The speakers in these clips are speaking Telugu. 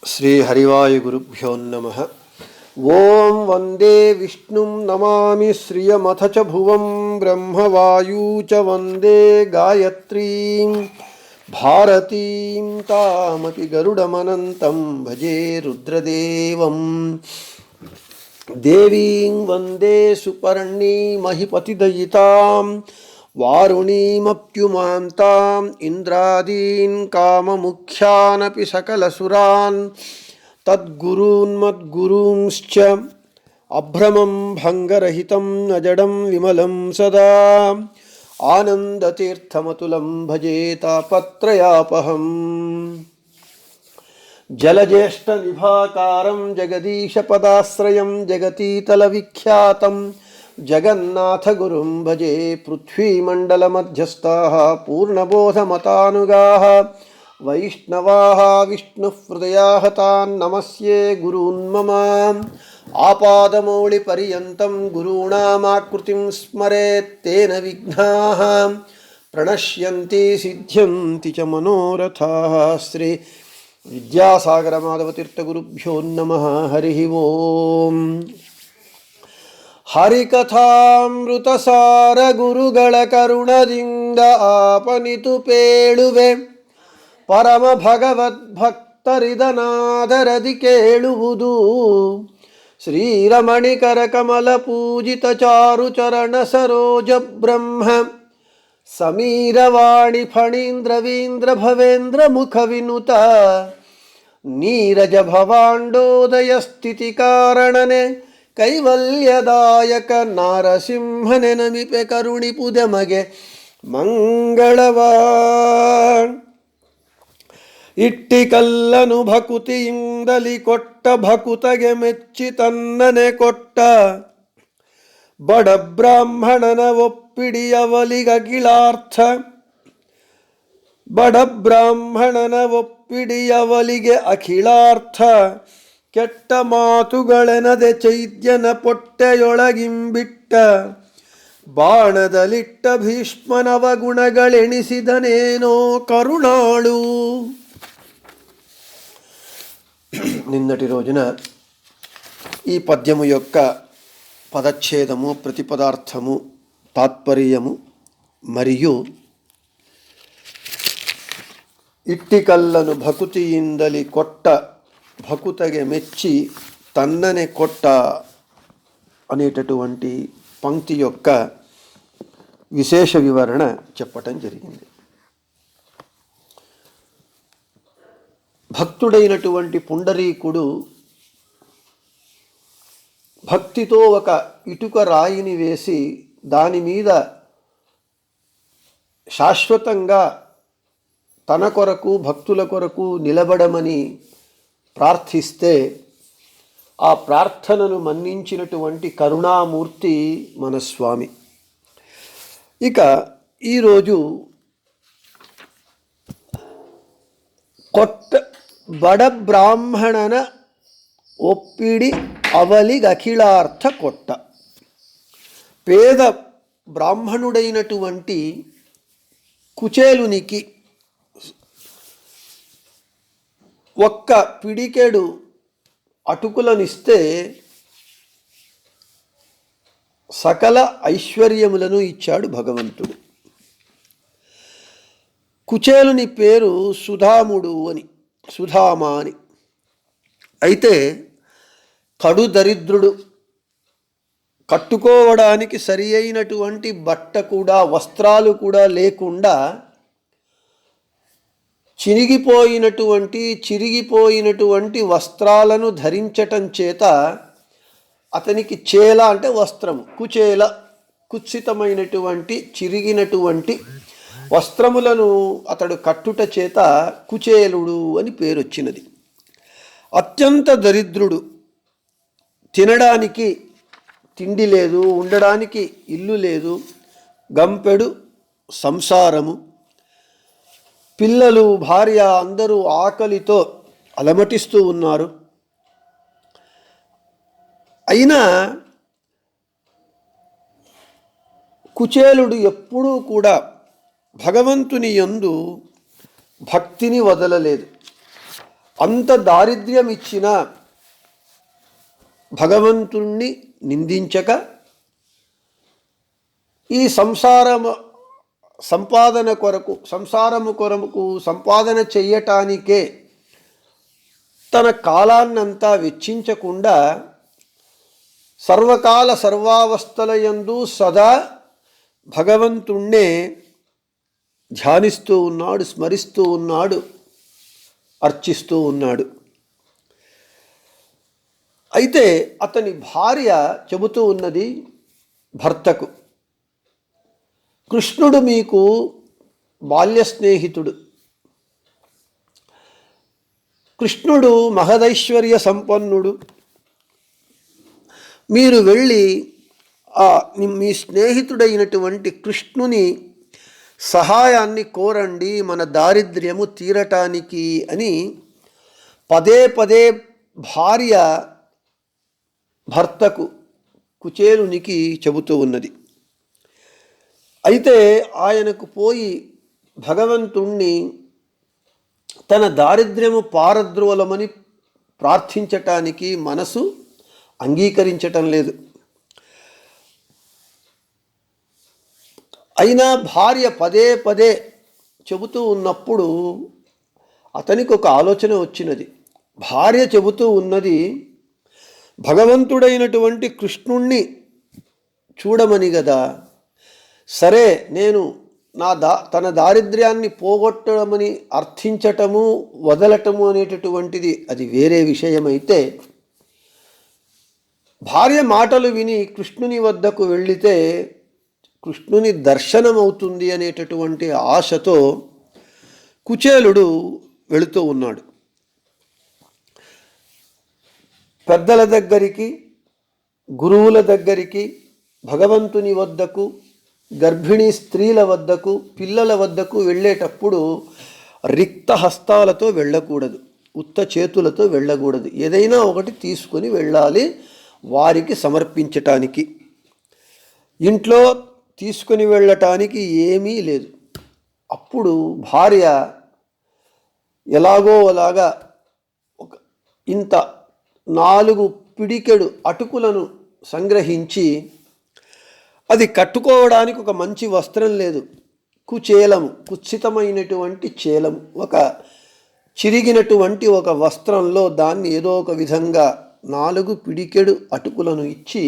श्रीहरिवायुगुरुभ्यो नमः। ओं वंदे विष्णुं नमामि श्रियमथ च भुवं ब्रह्मवायू च वंदे गायत्रीं भारतीं तामपि गरुडमनन्तं भजे रुद्रदेवं। देवीं वंदे सुपर्णीमहिपतिदयितां वारुणीमप्युमान्ताम् इंद्रादीन् काममुख्यानपि सकलसुरान् तद्गुरून्मद्गुरूंश्च अभ्रमं भङ्गरहितं अजडं विमलं सदा आनन्दतीर्थमतुलं भजे तापत्रयापहम्। जलज्येष्ठनिभाकारं जगदीशपदाश्रयं जगतीतलविख्यातं जगन्नाथगुरुं भजे। पृथ्वीमण्डलमध्यस्थाः पूर्णबोधमतानुगाः वैष्णवाः विष्णुहृदयाः तान् नमस्ये गुरून् मम। आपादमौलिपर्यन्तं गुरूणामाकृतिं स्मरेत् तेन विघ्नाः प्रणश्यन्ति सिद्ध्यन्ति च मनोरथाः। श्री विद्यासागर माधवतीर्थगुरुभ्यो नमः। हरि ओं। ಹರಿಕಥಾಮೃತಸಾರ ಗುರುಗಳ ಕರುಣದಿಂದ ಆಪನಿತು ಪೇಳುವೆ ಪರಮ ಭಗವದ್ಭಕ್ತರಿದನಾದರದಿ ಕೇಳುವುದು ಶ್ರೀರಮಣಿಕರ ಕಮಲ ಪೂಜಿತ ಚಾರು ಚರಣ ಸರೋಜ ಬ್ರಹ್ಮ ಸಮೀರವಾಣಿ ಫಣೀಂದ್ರವೀಂದ್ರ ಭವೇಂದ್ರ ಮುಖ ವಿನುತ ನೀರಜ ಭವಾಂಡೋದಯ ಸ್ಥಿತಿ ಕಾರಣನೆ ಕೈವಲ್ಯದಾಯಕ ನಾರಸಿಂಹನೆ ನಮಿಪೆ ಕರುಣಿಪುದೆ ಮಗೆ ಮಂಗಳವಾ. ಇಟ್ಟಿಕಲ್ಲನು ಭಕುತಿಯಿಂದಲಿ ಕೊಟ್ಟ ಭಕುತಗೆ ಮೆಚ್ಚಿ ತನ್ನನೆ ಕೊಟ್ಟ ಬಡ ಬ್ರಾಹ್ಮಣನ ಒಪ್ಪಿಡಿಯವಲಿಗಗಿಳಾರ್ಥ ಬಡ ಬ್ರಾಹ್ಮಣನ ಒಪ್ಪಿಡಿಯವಲಿಗೆ ಅಖಿಳಾರ್ಥ ಕೆಟ್ಟ ಮಾತುಗಳೆನದೆ ಚೈದ್ಯನ ಪೊಟ್ಟೆಯೊಳಗಿಂಬಿಟ್ಟ ಬಾಣದಲಿಟ್ಟ ಭೀಷ್ಮನವ ಗುಣಗಳೆಣಿಸಿದನೇನೋ కరుణాళు. నిన్నటి రోజున ఈ పద్యము యొక్క పదచ్ఛేదము, ప్రతిపదార్థము, తాత్పర్యము మరియు ఇట్టికల్లను భకుతియిందలి కొట్ట భకుతಗೆ మెచ్చి తన్ననే కొట్ట అనేటటువంటి పంక్తి యొక్క విశేష వివరణ చెప్పటం జరిగింది. భక్తుడైనటువంటి పుండరీకుడు భక్తితో ఒక ఇటుక రాయిని వేసి దాని మీద శాశ్వతంగా తన కొరకు భక్తుల కొరకు నిలబడమని ప్రార్థిస్తే ఆ ప్రార్థనను మన్నించినటువంటి కరుణామూర్తి మన స్వామి. ఇక ఈరోజు కొట్ట బడ బ్రాహ్మణన ఒప్పిడి అవలిగఖిళార్థ కొట్ట. పేద బ్రాహ్మణుడైనటువంటి కుచేలునికి ఒక్క పిడికెడు అటుకులనిస్తే సకల ఐశ్వర్యములను ఇచ్చాడు భగవంతుడు. కుచేలుని పేరు సుధాముడు అని, సుధామా అని. అయితే కడు దరిద్రుడు, కట్టుకోవడానికి సరి అయినటువంటి బట్ట కూడా, వస్త్రాలు కూడా లేకుండా చిరిగిపోయినటువంటి వస్త్రాలను ధరించటం చేత అతనికి చేల అంటే వస్త్రము, కుచేల కుత్సితమైనటువంటి చిరిగినటువంటి వస్త్రములను అతడు కట్టుట చేత కుచేలుడు అని పేరు వచ్చినది. అత్యంత దరిద్రుడు, తినడానికి తిండి లేదు, ఉండడానికి ఇల్లు లేదు, గంపెడు సంసారము, పిల్లలు భార్య అందరూ ఆకలితో అలమటిస్తూ ఉన్నారు. అయినా కుచేలుడు ఎప్పుడూ కూడా భగవంతుని యందు భక్తిని వదలలేదు. అంత దారిద్ర్యం ఇచ్చిన భగవంతుణ్ణి నిందించక ఈ సంపాదన కొరకు సంపాదన చెయ్యటానికే తన కాలాన్నంతా వెచ్చించకుండా సర్వకాల సర్వావస్థలయందు సదా భగవంతుణ్ణే ధ్యానిస్తూ ఉన్నాడు, స్మరిస్తూ ఉన్నాడు, అర్చిస్తూ ఉన్నాడు. అయితే అతని భార్య చెబుతూ ఉన్నది భర్తకు, కృష్ణుడు మీకు బాల్య స్నేహితుడు, కృష్ణుడు మహదైశ్వర్య సంపన్నుడు, మీరు వెళ్ళి మీ స్నేహితుడైనటువంటి కృష్ణుని సహాయాన్ని కోరండి మన దారిద్ర్యము తీరటానికి అని పదే పదే భార్య భర్తకు కుచేలునికి చెబుతూ ఉన్నది. అయితే ఆయనకు పోయి భగవంతుణ్ణి తన దారిద్ర్యము పారద్రోలమని ప్రార్థించటానికి మనసు అంగీకరించటం లేదు. అయినా భార్య పదే పదే చెబుతూ ఉన్నప్పుడు అతనికి ఒక ఆలోచన వచ్చినది. భార్య చెబుతూ ఉన్నది భగవంతుడైనటువంటి కృష్ణుణ్ణి చూడమని కదా. సరే, నేను తన దారిద్ర్యాన్ని పోగొట్టడమని అర్థించటము వదలటము అనేటటువంటిది అది వేరే విషయమైతే, భార్య మాటలు విని కృష్ణుని వద్దకు వెళ్ళితే కృష్ణుని దర్శనం అవుతుంది అనేటటువంటి ఆశతో కుచేలుడు వెళుతూ ఉన్నాడు. పెద్దల దగ్గరికి, గురువుల దగ్గరికి, భగవంతుని వద్దకు, గర్భిణీ స్త్రీల వద్దకు, పిల్లల వద్దకు వెళ్ళేటప్పుడు రిక్త హస్తాలతో వెళ్ళకూడదు, ఉత్త చేతులతో వెళ్ళకూడదు. ఏదైనా ఒకటి తీసుకొని వెళ్ళాలి వారికి సమర్పించటానికి. ఇంట్లో తీసుకొని వెళ్ళటానికి ఏమీ లేదు. అప్పుడు భార్య ఎలాగో అలాగా ఇంత 4 పిడికెడు అటుకులను సంగ్రహించి, అది కట్టుకోవడానికి ఒక మంచి వస్త్రం లేదు, కుచేలము, కుత్సితమైనటువంటి చేలము, ఒక చిరిగినటువంటి ఒక వస్త్రంలో దాన్ని ఏదో ఒక విధంగా 4 పిడికెడు అటుకులను ఇచ్చి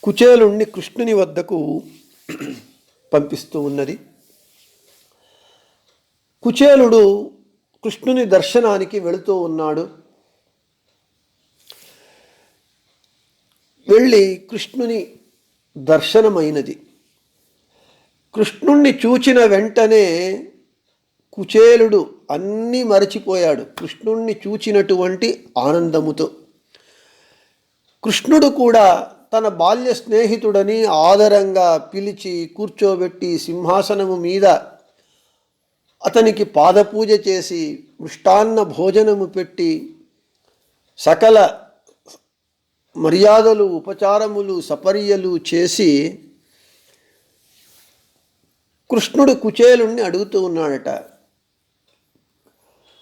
కుచేలుణ్ణి కృష్ణుని వద్దకు పంపిస్తూ ఉన్నది. కుచేలుడు కృష్ణుని దర్శనానికి వెళుతూ ఉన్నాడు. వెళ్ళి కృష్ణుని దర్శనమైనది. కృష్ణుణ్ణి చూచిన వెంటనే కుచేలుడు అన్నీ మరచిపోయాడు కృష్ణుణ్ణి చూచినటువంటి ఆనందముతో. కృష్ణుడు కూడా తన బాల్య స్నేహితుడని ఆదరంగా పిలిచి కూర్చోబెట్టి సింహాసనము మీద అతనికి పాదపూజ చేసి మృష్టాన్న భోజనము పెట్టి సకల మర్యాదలు, ఉపచారములు, సపర్యలు చేసి కృష్ణుడు కుచేలుణ్ణి అడుగుతూ ఉన్నాడట.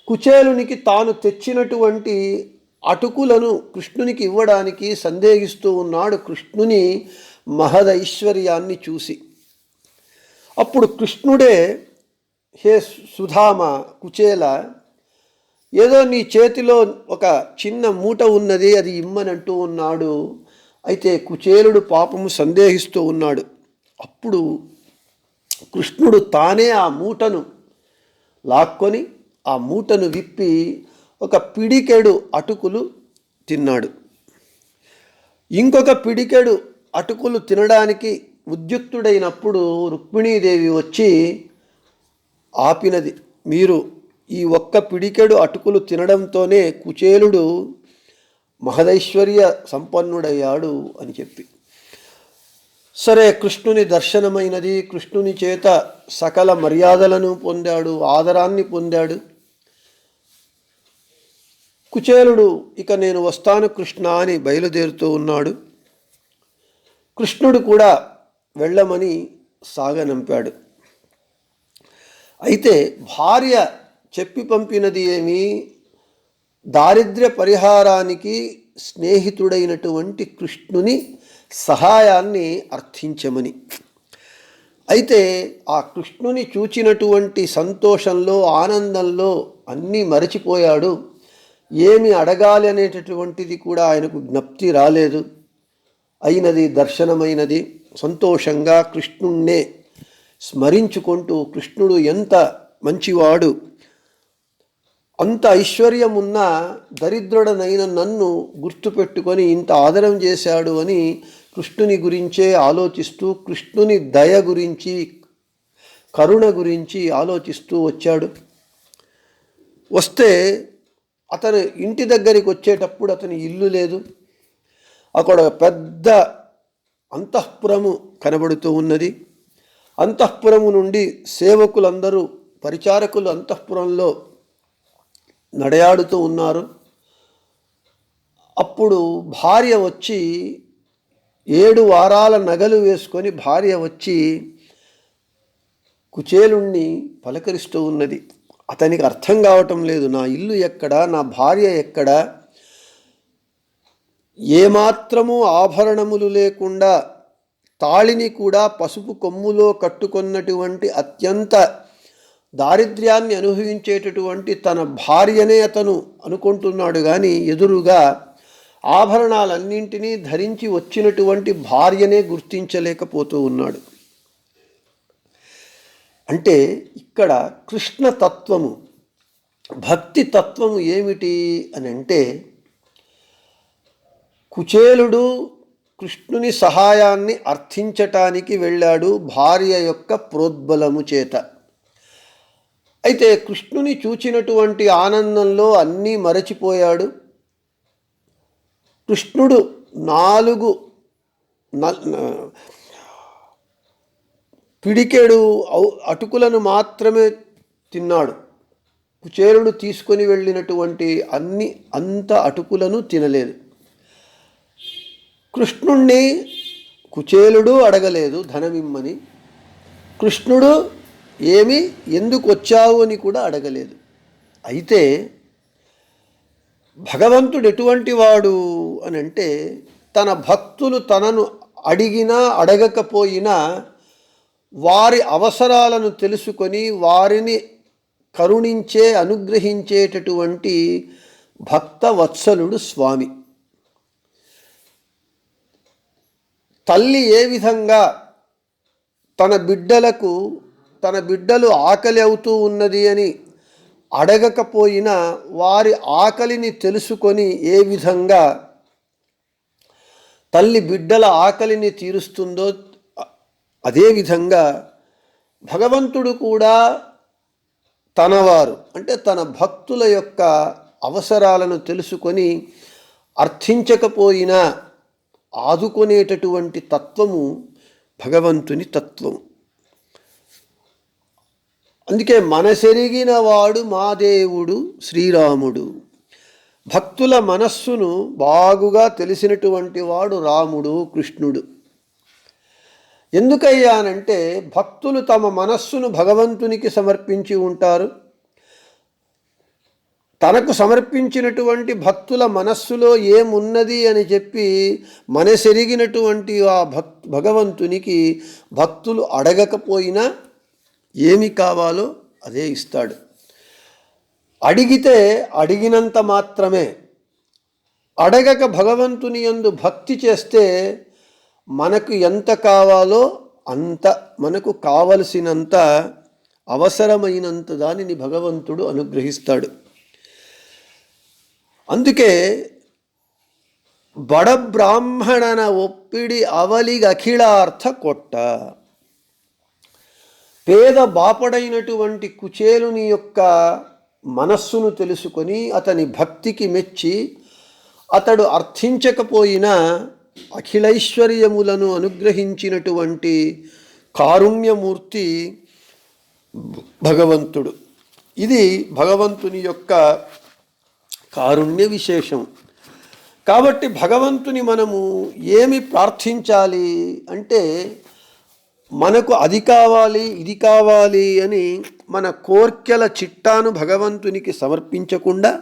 కుచేలునికి తాను తెచ్చినటువంటి అటుకులను కృష్ణునికి ఇవ్వడానికి సందేహిస్తూ ఉన్నాడు కృష్ణుని మహదైశ్వర్యాన్ని చూసి. అప్పుడు కృష్ణుడే, హే సుధామ, కుచేల, ఏదో నీ చేతిలో ఒక చిన్న మూట ఉన్నది, అది ఇమ్మనంటూ ఉన్నాడు. అయితే కుచేలుడు పాపము సందేహిస్తూ ఉన్నాడు. అప్పుడు కృష్ణుడు తానే ఆ మూటను లాక్కొని ఆ మూటను విప్పి ఒక పిడికెడు అటుకులు తిన్నాడు. ఇంకొక పిడికెడు అటుకులు తినడానికి ఉద్యుక్తుడైనప్పుడు రుక్మిణీదేవి వచ్చి ఆపినది. మీరు ఈ ఒక్క పిడికెడు అటుకులు తినడంతోనే కుచేలుడు మహదైశ్వర్య సంపన్నుడయ్యాడు అని చెప్పి. సరే, కృష్ణుని దర్శనమైనది, కృష్ణుని చేత సకల మర్యాదలను పొందాడు, ఆదరాన్ని పొందాడు. కుచేలుడు ఇక నేను వస్తాను కృష్ణ అని బయలుదేరుతూ ఉన్నాడు. కృష్ణుడు కూడా వెళ్ళమని సాగనంపాడు. అయితే భార్య చెప్పి పంపినది ఏమి, దారిద్ర్య పరిహారానికి స్నేహితుడైనటువంటి కృష్ణుని సహాయాన్ని అర్థించమని. అయితే ఆ కృష్ణుని చూచినటువంటి సంతోషంలో, ఆనందంలో అన్నీ మరచిపోయాడు. ఏమి అడగాలి అనేటటువంటిది కూడా ఆయనకు జ్ఞప్తి రాలేదు. అయినది దర్శనమైనది. సంతోషంగా కృష్ణుణ్ణే స్మరించుకుంటూ, కృష్ణుడు ఎంత మంచివాడు, అంత ఐశ్వర్యం ఉన్న దరిద్రుడనైన నన్ను గుర్తుపెట్టుకొని ఇంత ఆదరం చేశాడు అని కృష్ణుని గురించే ఆలోచిస్తూ, కృష్ణుని దయ గురించి, కరుణ గురించి ఆలోచిస్తూ వచ్చాడు. వస్తే అతను ఇంటి దగ్గరికి వచ్చేటప్పుడు అతని ఇల్లు లేదు. అక్కడ పెద్ద అంతఃపురము కనబడుతూ ఉన్నది. అంతఃపురము నుండి సేవకులందరూ, పరిచారకులు అంతఃపురంలో నడయాడుతూ ఉన్నారు. అప్పుడు భార్య వచ్చి, 7 వారాల నగలు వేసుకొని భార్య వచ్చి కుచేలుణ్ణి పలకరిస్తూ ఉన్నది. అతనికి అర్థం కావటం లేదు, నా ఇల్లు ఎక్కడ, నా భార్య ఎక్కడ, ఏమాత్రము ఆభరణములు లేకుండా తాళిని కూడా పసుపు కొమ్ములో కట్టుకున్నటువంటి అత్యంత దారిద్ర్యాన్ని అనుభవించేటటువంటి తన భార్యనే అతను అనుకుంటున్నాడు. కానీ ఎదురుగా ఆభరణాలన్నింటినీ ధరించి వచ్చినటువంటి భార్యనే గుర్తించలేకపోతూ ఉన్నాడు. అంటే ఇక్కడ కృష్ణతత్వము, భక్తి తత్వము ఏమిటి అని అంటే, కుచేలుడు కృష్ణుని సహాయాన్ని అర్థించటానికి వెళ్ళాడు భార్య యొక్క ప్రోద్బలము చేత. అయితే కృష్ణుని చూచినటువంటి ఆనందంలో అన్నీ మరచిపోయాడు. కృష్ణుడు 4 పిడికెడు అటుకులను మాత్రమే తిన్నాడు. కుచేలుడు తీసుకొని వెళ్ళినటువంటి అంత అటుకులను తినలేదు. కృష్ణుణ్ణి కుచేలుడు అడగలేదు ధనమిమ్మని. కృష్ణుడు ఎందుకు వచ్చావు అని కూడా అడగలేదు. అయితే భగవంతుడు ఎటువంటి వాడు అని అంటే, తన భక్తులు తనను అడిగినా అడగకపోయినా వారి అవసరాలను తెలుసుకొని వారిని కరుణించే, అనుగ్రహించేటటువంటి భక్తవత్సలుడు స్వామి. తల్లి ఏ విధంగా తన బిడ్డలు ఆకలి అవుతూ ఉన్నది అని అడగకపోయినా వారి ఆకలిని తెలుసుకొని ఏ విధంగా తల్లి బిడ్డల ఆకలిని తీరుస్తుందో, అదేవిధంగా భగవంతుడు కూడా తనవారు అంటే తన భక్తుల యొక్క అవసరాలను తెలుసుకొని అర్థించకపోయినా ఆదుకునేటటువంటి తత్వము భగవంతుని తత్వము. అందుకే మనసెరిగిన వాడు మా దేవుడు శ్రీరాముడు. భక్తుల మనస్సును బాగుగా తెలిసినటువంటి వాడు రాముడు, కృష్ణుడు. ఎందుకయ్యానంటే భక్తులు తమ మనస్సును భగవంతునికి సమర్పించి ఉంటారు. తనకు సమర్పించినటువంటి భక్తుల మనస్సులో ఏమున్నది అని చెప్పి మనసెరిగినటువంటి ఆ భగవంతునికి భక్తులు అడగకపోయినా ఏమి కావాలో అదే ఇస్తాడు. అడిగితే అడిగినంత మాత్రమే, అడగక భగవంతుని యందు భక్తి చేస్తే మనకు ఎంత కావాలో అంత, మనకు కావలసినంత, అవసరమైనంత దానిని భగవంతుడు అనుగ్రహిస్తాడు. అందుకే బడబ్రాహ్మణన ఒప్పిడి అవలిగఖిళార్థ కొట్ట. పేద బాపడైనటువంటి కుచేలుని యొక్క మనస్సును తెలుసుకొని అతని భక్తికి మెచ్చి అతడు అర్థించకపోయినా అఖిలైశ్వర్యములను అనుగ్రహించినటువంటి కారుణ్యమూర్తి భగవంతుడు. ఇది భగవంతుని యొక్క కారుణ్య విశేషం. కాబట్టి భగవంతుని మనము ఏమి ప్రార్థించాలి అంటే, మనకు అది కావాలి ఇది కావాలి అని మన కోర్కెల చిట్టాను భగవంతునికి సమర్పించకుండా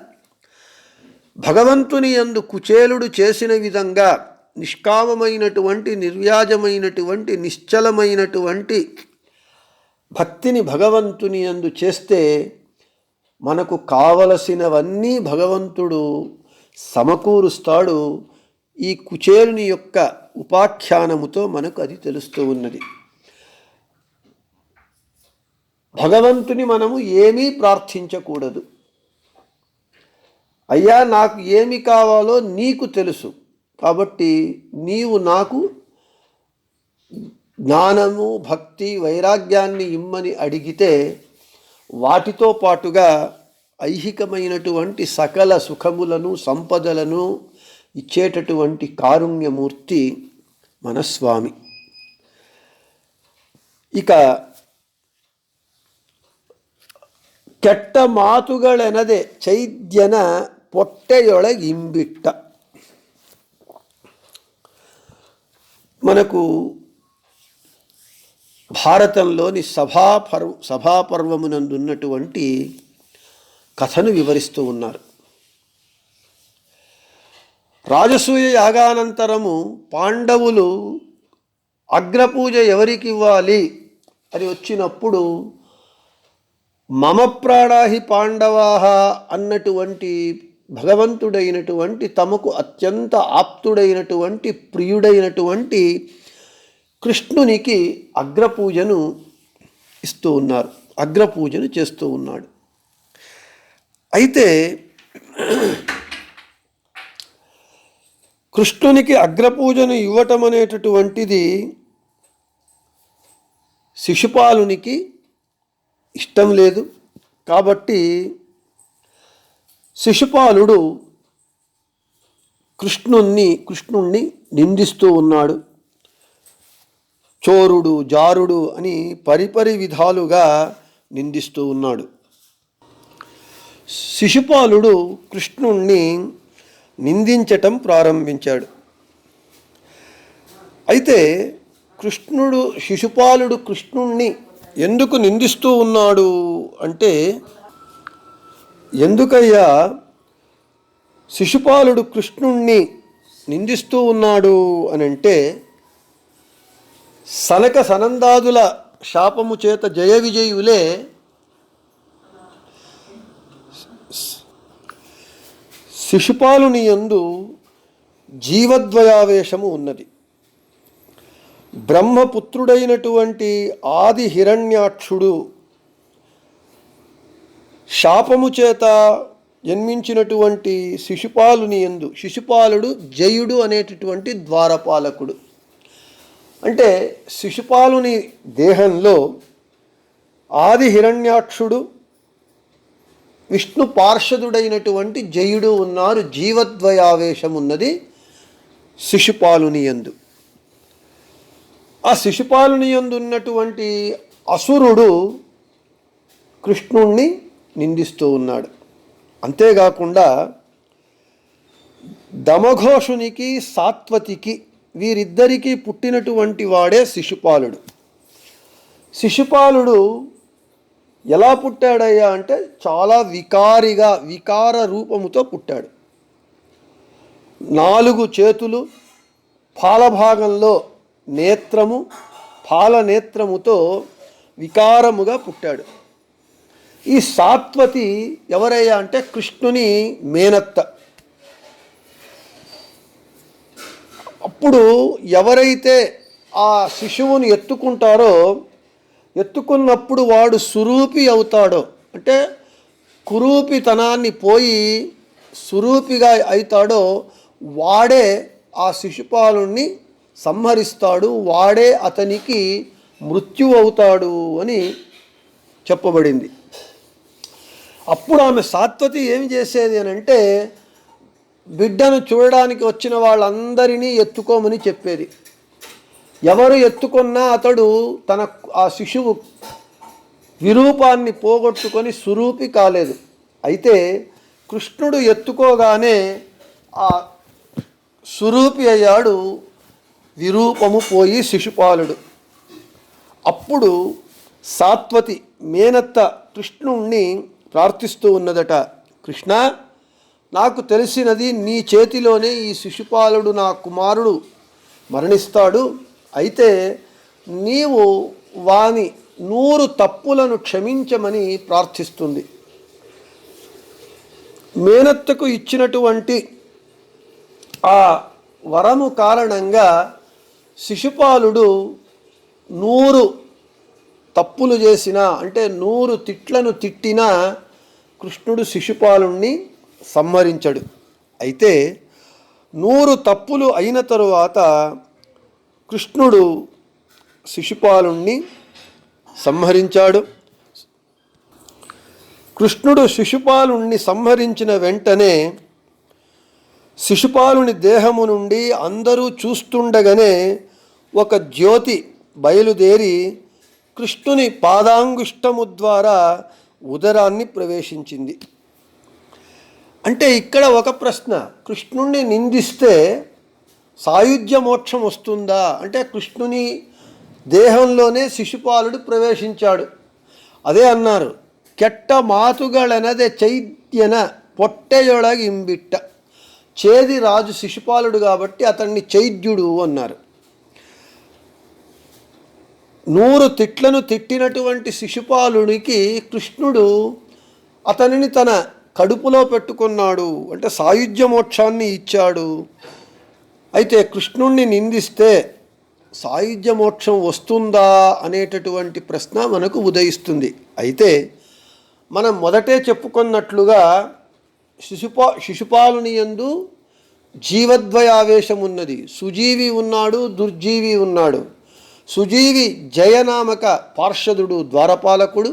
భగవంతుని యందు కుచేలుడు చేసిన విధంగా నిష్కామమైనటువంటి, నిర్వ్యాజమైనటువంటి, నిశ్చలమైనటువంటి భక్తిని భగవంతుని యందు చేస్తే మనకు కావలసినవన్నీ భగవంతుడు సమకూరుస్తాడు. ఈ కుచేలుని యొక్క ఉపాఖ్యానముతో మనకు అది తెలుస్తూ ఉన్నది. భగవంతుని మనము ఏమీ ప్రార్థించకూడదు. అయ్యా నాకు ఏమి కావాలో నీకు తెలుసు, కాబట్టి నీవు నాకు జ్ఞానము, భక్తి, వైరాగ్యాన్ని ఇమ్మని అడిగితే వాటితో పాటుగా ఐహికమైనటువంటి సకల సుఖములను, సంపదలను ఇచ్చేటటువంటి కారుణ్యమూర్తి మన స్వామి. ఇక ಕೆಟ್ಟ ಮಾತುಗಳೆನದೆ ಚೈದ್ಯನ పొట్టెయొళగింబిట్ట. మనకు భారతంలోని సభాపర్వమునందున్నటువంటి కథను వివరిస్తూ ఉన్నారు. రాజసూయ యాగానంతరము పాండవులు అగ్రపూజ ఎవరికి ఇవ్వాలి అని వచ్చినప్పుడు మమ ప్రాణాహి పాండవాహ అన్నటువంటి భగవంతుడైనటువంటి, తమకు అత్యంత ఆప్తుడైనటువంటి, ప్రియుడైనటువంటి కృష్ణునికి అగ్రపూజను ఇస్తూ ఉన్నారు, అగ్రపూజను చేస్తూ ఉన్నాడు. అయితే కృష్ణునికి అగ్రపూజను ఇవ్వటం అనేటటువంటిది శిశుపాలునికి ఇష్టం లేదు. కాబట్టి శిశుపాలుడు కృష్ణుణ్ణి నిందిస్తూ ఉన్నాడు. చోరుడు, జారుడు అని పరిపరి విధాలుగా నిందిస్తూ ఉన్నాడు. శిశుపాలుడు కృష్ణుణ్ణి నిందించటం ప్రారంభించాడు. అయితే శిశుపాలుడు కృష్ణుణ్ణి ఎందుకు నిందిస్తూ ఉన్నాడు అంటే, ఎందుకయ్యా శిశుపాలుడు కృష్ణుణ్ణి నిందిస్తూ ఉన్నాడు అని అంటే, సనక సనందాదుల శాపము చేత జయ విజయులే శిశుపాలుని యందు జీవద్వయావేశము ఉన్నది. బ్రహ్మపుత్రుడైనటువంటి ఆది హిరణ్యాక్షుడు శాపము చేత జన్మించినటువంటి శిశుపాలుని యందు, శిశుపాలుడు జయుడు అనేటటువంటి ద్వారపాలకుడు. అంటే శిశుపాలుని దేహంలో ఆది హిరణ్యాక్షుడు, విష్ణు పార్షదుడైనటువంటి జయుడు ఉన్నారు. జీవద్వయావేశం ఉన్నది శిశుపాలుని యందు. ఆ శిశుపాలుని యందు ఉన్నటువంటి అసురుడు కృష్ణుణ్ణి నిందిస్తూ ఉన్నాడు. అంతేకాకుండా దమఘోషునికి, సాత్వతికి, వీరిద్దరికీ పుట్టినటువంటి వాడే శిశుపాలుడు. శిశుపాలుడు ఎలా పుట్టాడయ్యా అంటే చాలా వికార రూపముతో పుట్టాడు. 4 చేతులు, పాలభాగంలో నేత్రము, పాలనేత్రముతో వికారముగా పుట్టాడు. ఈ సాత్వతి ఎవరయ్యా అంటే కృష్ణుని మేనత్త. అప్పుడు ఎవరైతే ఆ శిశువుని ఎత్తుకున్నప్పుడు వాడు సురూపి అవుతాడో, అంటే కురూపితనాన్ని పోయి సురూపిగా అవుతాడో, వాడే ఆ శిశుపాలుణ్ణి సంహరిస్తాడు, వాడే అతనికి మృత్యు అవుతాడు అని చెప్పబడింది. అప్పుడు ఆమె సాత్వతి ఏమి చేసేది అని అంటే, బిడ్డను చూడడానికి వచ్చిన వాళ్ళందరినీ ఎత్తుకోమని చెప్పేది. ఎవరు ఎత్తుకున్నా అతడు ఆ శిశువు విరూపాన్ని పోగొట్టుకొని సురూపి కాలేదు. అయితే కృష్ణుడు ఎత్తుకోగానే ఆ సురూపి అయ్యాడు, విరూపము పోయి శిశుపాలుడు. అప్పుడు సాత్వతి మేనత్త కృష్ణుణ్ణి ప్రార్థిస్తూ ఉన్నదట, కృష్ణ నాకు తెలిసినది నీ చేతిలోనే ఈ శిశుపాలుడు నా కుమారుడు మరణిస్తాడు. అయితే నీవు వాని 100 తప్పులను క్షమించమని ప్రార్థిస్తుంది. మేనత్తకు ఇచ్చినటువంటి ఆ వరము కారణంగా శిశుపాలుడు 100 తప్పులు చేసిన, అంటే 100 తిట్లను తిట్టినా కృష్ణుడు శిశుపాలుణ్ణి సంహరించడు. అయితే 100 తప్పులు అయిన తరువాత కృష్ణుడు శిశుపాలుణ్ణి సంహరించాడు. కృష్ణుడు శిశుపాలుణ్ణి సంహరించిన వెంటనే శిశుపాలుని దేహము నుండి అందరూ చూస్తుండగానే ఒక జ్యోతి బయలుదేరి కృష్ణుని పాదాంగుష్టము ద్వారా ఉదరాన్ని ప్రవేశించింది. అంటే ఇక్కడ ఒక ప్రశ్న, కృష్ణుణ్ణి నిందిస్తే సాయుధ్య మోక్షం వస్తుందా? అంటే కృష్ణుని దేహంలోనే శిశుపాలుడు ప్రవేశించాడు. అదే అన్నారు, ಕೆಟ್ಟ ಮಾತುಗಳನದೆ ಚೈದ್ಯನ పొట్టెయొಳగి ఇంబిట్ట. చేది రాజు శిశుపాలుడు కాబట్టి అతన్ని చైద్యుడు అన్నారు. 100 తిట్లను తిట్టినటువంటి శిశుపాలునికి కృష్ణుడు అతనిని తన కడుపులో పెట్టుకున్నాడు, అంటే సాయుధ్య మోక్షాన్ని ఇచ్చాడు. అయితే కృష్ణుణ్ణి నిందిస్తే సాయుధ్య మోక్షం వస్తుందా అనేటటువంటి ప్రశ్న మనకు ఉదయిస్తుంది. అయితే మనం మొదటే చెప్పుకున్నట్లుగా శిశుపాలుని యందు జీవద్వయావేశం ఉన్నది. సుజీవి ఉన్నాడు, దుర్జీవి ఉన్నాడు. సుజీవి జయనామక పార్షదుడు, ద్వారపాలకుడు.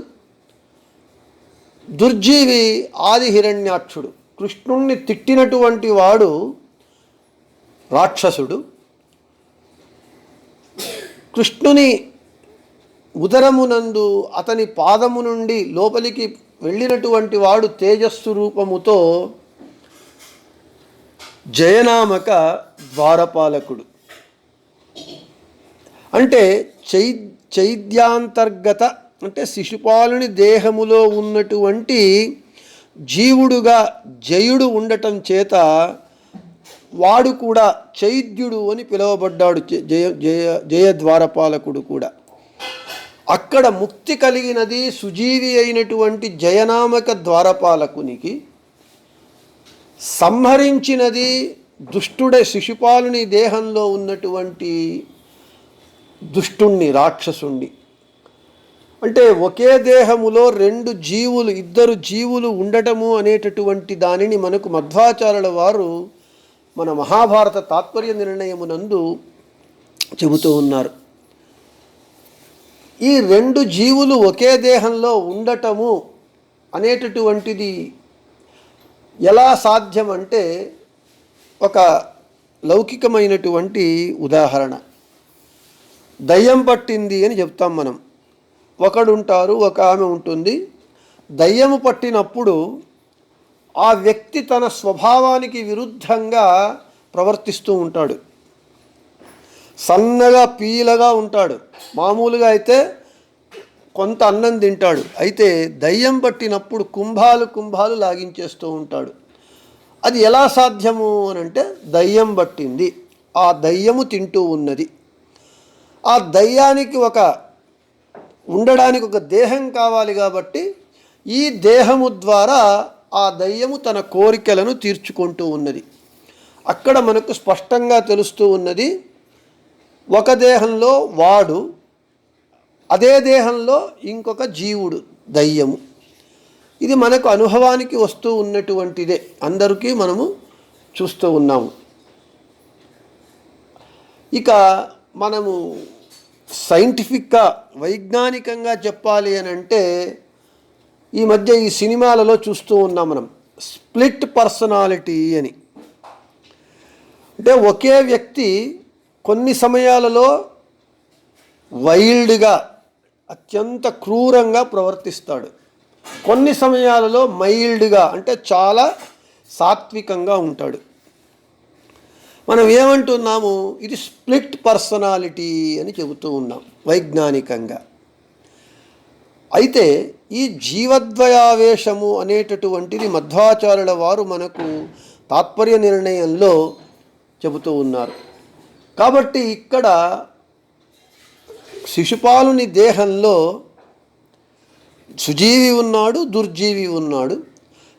దుర్జీవి ఆది హిరణ్యాక్షుడు. కృష్ణుణ్ణి తిట్టినటువంటి వాడు రాక్షసుడు. కృష్ణుని ఉదరమునందు అతని పాదము నుండి లోపలికి వెళ్ళినటువంటి వాడు తేజస్సు రూపముతో జయనామక ద్వారపాలకుడు. అంటే చైద్యాంతర్గత, అంటే శిశుపాలుని దేహములో ఉన్నటువంటి జీవుడుగా జయుడు ఉండటం చేత వాడు కూడా చైద్యుడు అని పిలువబడ్డాడు. జయద్వారపాలకుడు కూడా. అక్కడ ముక్తి కలిగినది సుజీవి అయినటువంటి జయనామక ద్వారపాలకునికి. సంహరించినది దుష్టుడే శిశుపాలుని దేహంలో ఉన్నటువంటి దుష్టుణ్ణి, రాక్షసుణ్ణి. అంటే ఒకే దేహములో 2 జీవులు, 2 జీవులు ఉండటము అనేటటువంటి దానిని మనకు మధ్వాచార్యుల వారు మన మహాభారత తాత్పర్య నిర్ణయమునందు చెబుతూ ఉన్నారు. ఈ 2 జీవులు ఒకే దేహంలో ఉండటము అనేటటువంటిది ఎలా సాధ్యం అంటే ఒక లౌకికమైనటువంటి ఉదాహరణ. దయ్యం పట్టింది అని చెప్తాం మనం. ఒకడు ఉంటారు, ఒక ఆమె ఉంటుంది. దయ్యము పట్టినప్పుడు ఆ వ్యక్తి తన స్వభావానికి విరుద్ధంగా ప్రవర్తిస్తూ ఉంటాడు. సన్నగా పీలగా ఉంటాడు. మామూలుగా అయితే కొంత అన్నం తింటాడు. అయితే దయ్యం పట్టినప్పుడు కుంభాలు లాగించేస్తూ ఉంటాడు. అది ఎలా సాధ్యము అని అంటే దయ్యం పట్టింది, ఆ దయ్యము తింటూ ఉన్నది. ఆ దయ్యానికి ఉండడానికి ఒక దేహం కావాలి కాబట్టి ఈ దేహము ద్వారా ఆ దయ్యము తన కోరికలను తీర్చుకుంటూ ఉన్నది. అక్కడ మనకు స్పష్టంగా తెలుస్తూ ఉన్నది, ఒక దేహంలో వాడు, అదే దేహంలో ఇంకొక జీవుడు, దయ్యము. ఇది మనకు అనుభవానికి వస్తూ ఉన్నటువంటిదే, అందరికీ మనము చూస్తూ ఉన్నాము. ఇక మనము సైంటిఫిక్గా, వైజ్ఞానికంగా చెప్పాలి అని అంటే ఈ మధ్య ఈ సినిమాలలో చూస్తూ ఉన్నాం మనం, స్ప్లిట్ పర్సనాలిటీ అని. అంటే ఒకే వ్యక్తి కొన్ని సమయాలలో వైల్డ్గా, అత్యంత క్రూరంగా ప్రవర్తిస్తాడు. కొన్ని సమయాలలో మైల్డ్గా, అంటే చాలా సాత్వికంగా ఉంటాడు. మనం ఏమంటున్నాము, ఇది స్ప్లిట్ పర్సనాలిటీ అని చెబుతూ ఉన్నాం వైజ్ఞానికంగా. అయితే ఈ జీవద్వయావేశము అనేటటువంటిది మధ్వాచార్యుల వారు మనకు తాత్పర్య నిర్ణయంలో చెబుతూ ఉన్నారు. కాబట్టి ఇక్కడ శిశుపాలుని దేహంలో సుజీవి ఉన్నాడు, దుర్జీవి ఉన్నాడు.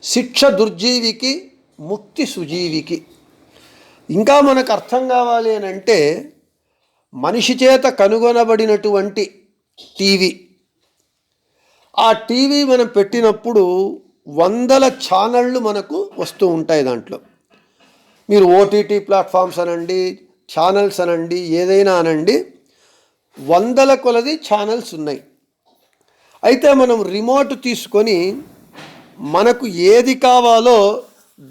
శిక్ష దుర్జీవికి, ముక్తి సుజీవికి. ఇంకా మనకు అర్థం కావాలి అని అంటే మనిషి చేత కనుగొనబడినటువంటి టీవీ, ఆ టీవీ మనం పెట్టినప్పుడు వందల ఛానళ్ళు మనకు వస్తూ ఉంటాయి. దాంట్లో మీరు ఓటీటీ ప్లాట్ఫామ్స్ అనండి, ఛానల్స్ అనండి, ఏదైనా అనండి, వందల కొలది ఛానల్స్ ఉన్నాయి. అయితే మనం రిమోట్ తీసుకొని మనకు ఏది కావాలో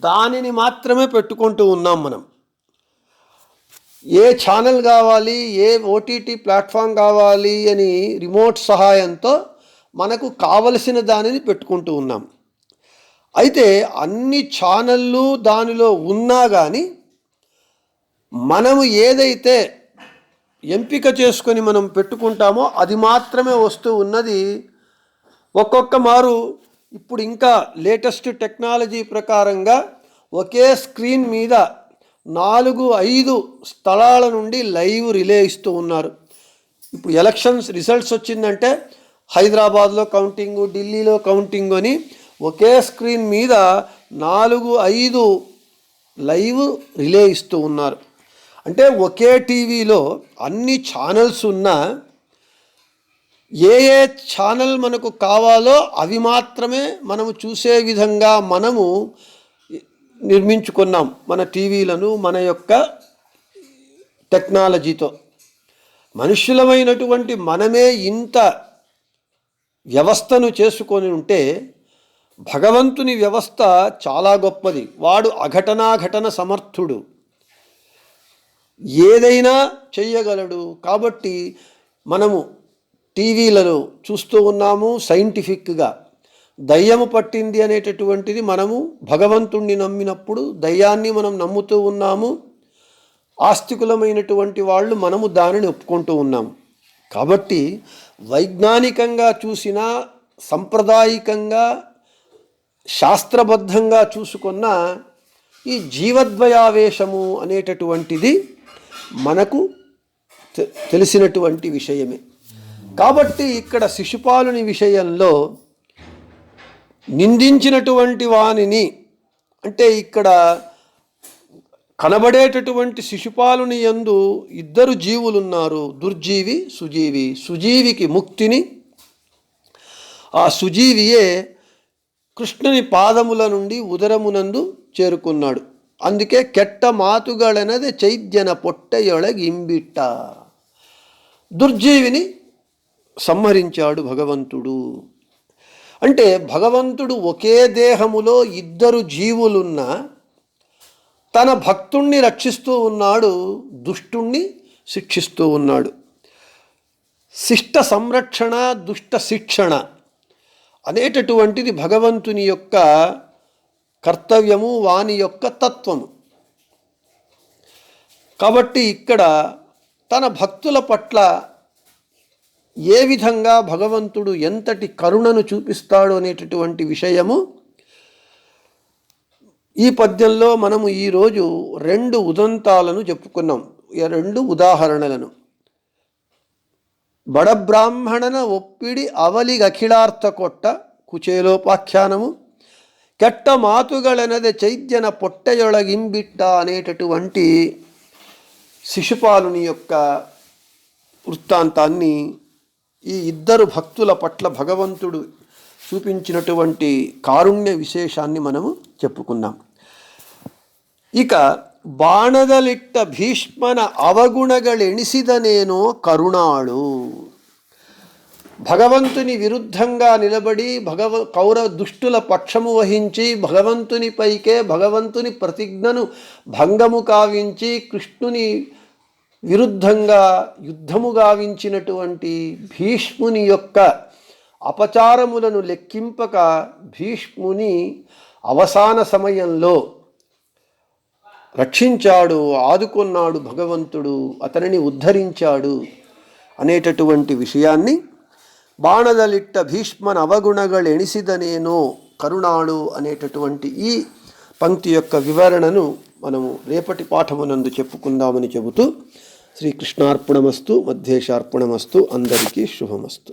దానిని మాత్రమే పెట్టుకుంటూ ఉన్నాం. మనం ఏ ఛానల్ కావాలి, ఏ ఓటీటీ ప్లాట్ఫామ్ కావాలి అని రిమోట్ సహాయంతో మనకు కావలసిన దానిని పెట్టుకుంటూ ఉన్నాం. అయితే అన్ని ఛానళ్ళు దానిలో ఉన్నా కానీ మనము ఏదైతే ఎంపిక చేసుకొని మనం పెట్టుకుంటామో అది మాత్రమే వస్తూ ఉన్నది. ఒక్కొక్క మారు ఇప్పుడు ఇంకా లేటెస్ట్ టెక్నాలజీ ప్రకారంగా ఒకే స్క్రీన్ మీద 4-5 స్థలాల నుండి లైవ్ రిలే ఇస్తూ ఉన్నారు. ఇప్పుడు ఎలక్షన్స్ రిజల్ట్స్ వచ్చిందంటే హైదరాబాద్లో కౌంటింగు, ఢిల్లీలో కౌంటింగ్ అని ఒకే స్క్రీన్ మీద 4-5 లైవ్ రిలే ఇస్తూ ఉన్నారు. అంటే ఒకే టీవీలో అన్ని ఛానల్స్ ఉన్నా ఏ ఏ ఛానల్ మనకు కావాలో అవి మాత్రమే మనము చూసే విధంగా మనము నిర్మించుకున్నాం మన టీవీలను, మన యొక్క టెక్నాలజీతో. మనుష్యులమైనటువంటి మనమే ఇంత వ్యవస్థను చేసుకొని ఉంటే భగవంతుని వ్యవస్థ చాలా గొప్పది. వాడు అఘటనాఘటన సమర్థుడు, ఏదైనా చెయ్యగలడు. కాబట్టి మనము టీవీలలో చూస్తూ ఉన్నాము. సైంటిఫిక్గా దయ్యము పట్టింది అనేటటువంటిది మనము భగవంతుణ్ణి నమ్మినప్పుడు దయ్యాన్ని మనం నమ్ముతూ ఉన్నాము. ఆస్తికులమైనటువంటి వాళ్ళు మనము దానిని ఒప్పుకుంటూ ఉన్నాము. కాబట్టి వైజ్ఞానికంగా చూసినా, సంప్రదాయకంగా శాస్త్రబద్ధంగా చూసుకున్న ఈ జీవద్వయావేశము అనేటటువంటిది మనకు తెలిసినటువంటి విషయమే. కాబట్టి ఇక్కడ శిశుపాలుని విషయంలో నిందించినటువంటి వానిని, అంటే ఇక్కడ కనబడేటటువంటి శిశుపాలుని యందు 2 జీవులున్నారు, దుర్జీవి, సుజీవి. సుజీవికి ముక్తిని, ఆ సుజీవియే కృష్ణుని పాదముల నుండి ఉదరమునందు చేరుకున్నాడు. అందుకే కెట్ట మాతుగళనది చైద్యన పొట్టయొళగింబిట్ట, దుర్జీవిని సంహరించాడు భగవంతుడు. అంటే భగవంతుడు ఒకే దేహములో 2 జీవులున్నా తన భక్తుణ్ణి రక్షిస్తూ ఉన్నాడు, దుష్టుణ్ణి శిక్షిస్తూ ఉన్నాడు. శిష్ట సంరక్షణ, దుష్ట శిక్షణ అనేటటువంటిది భగవంతుని యొక్క కర్తవ్యము, వాని యొక్క తత్వము. కాబట్టి ఇక్కడ తన భక్తుల పట్ల ఏ విధంగా భగవంతుడు ఎంతటి కరుణను చూపిస్తాడు అనేటటువంటి విషయము ఈ పద్యంలో మనము ఈరోజు 2 ఉదంతాలను చెప్పుకున్నాం, 2 ఉదాహరణలను. బడబ్రాహ్మణన ఒప్పిడి అవలిగఖిలార్థ కొట్ట కుచేలోపాఖ్యానము, కెట్ట మాతుగళనది చైద్యన పొట్టయొళగింబిట్ట అనేటటువంటి శిశుపాలుని యొక్క వృత్తాంతాన్ని, ఈ 2 భక్తుల పట్ల భగవంతుడు చూపించినటువంటి కారుణ్య విశేషాన్ని మనము చెప్పుకున్నాం. ఇక బాణదలిట్ట భీష్మన అవగుణగళెణిసిదనేనో కరుణాళు, భగవంతుని విరుద్ధంగా నిలబడి కౌరవ దుష్టుల పక్షము వహించి భగవంతునిపైకే భగవంతుని ప్రతిజ్ఞను భంగము కావించి కృష్ణుని విరుద్ధంగా యుద్ధము గావించినటువంటి భీష్ముని యొక్క అపచారములను లెక్కింపక భీష్ముని అవసాన సమయంలో రక్షించాడు, ఆదుకున్నాడు భగవంతుడు, అతనిని ఉద్ధరించాడు అనేటటువంటి విషయాన్ని బాణదలిట్ట భీష్మన్ అవగుణగಳೆಣಿసిదనేనో కరుణాళు అనేటటువంటి ఈ పంక్తి యొక్క వివరణను మనము రేపటి పాఠమునందు చెప్పుకుందామని చెబుతూ శ్రీకృష్ణార్పణమస్తు, మధ్యేశార్పణమస్తు. అందరికీ శుభమస్తు.